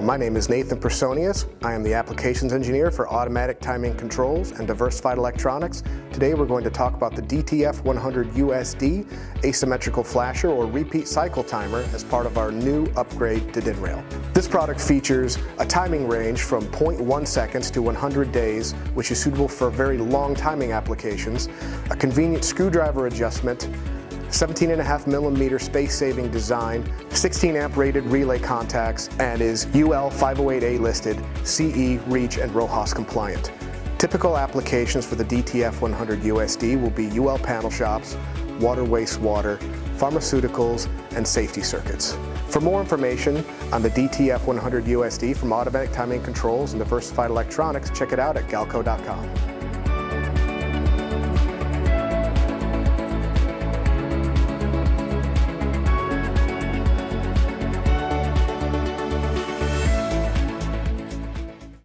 my name is Nathan Personius. I am the Applications Engineer for Automatic Timing Controls and Diversified Electronics. Today we're going to talk about the DTF100USD Asymmetrical Flasher or Repeat Cycle Timer as part of our new upgrade to DIN rail. This product features a timing range from 0.1 seconds to 100 days, which is suitable for very long timing applications, a convenient screwdriver adjustment, 17.5mm space-saving design, 16 amp rated relay contacts, and is UL 508A listed, CE, REACH, and RoHS compliant. Typical applications for the DTF100USD will be UL panel shops, water wastewater, pharmaceuticals, and safety circuits. For more information on the DTF100USD from Automatic Timing Controls and Diversified Electronics, check it out at galco.com.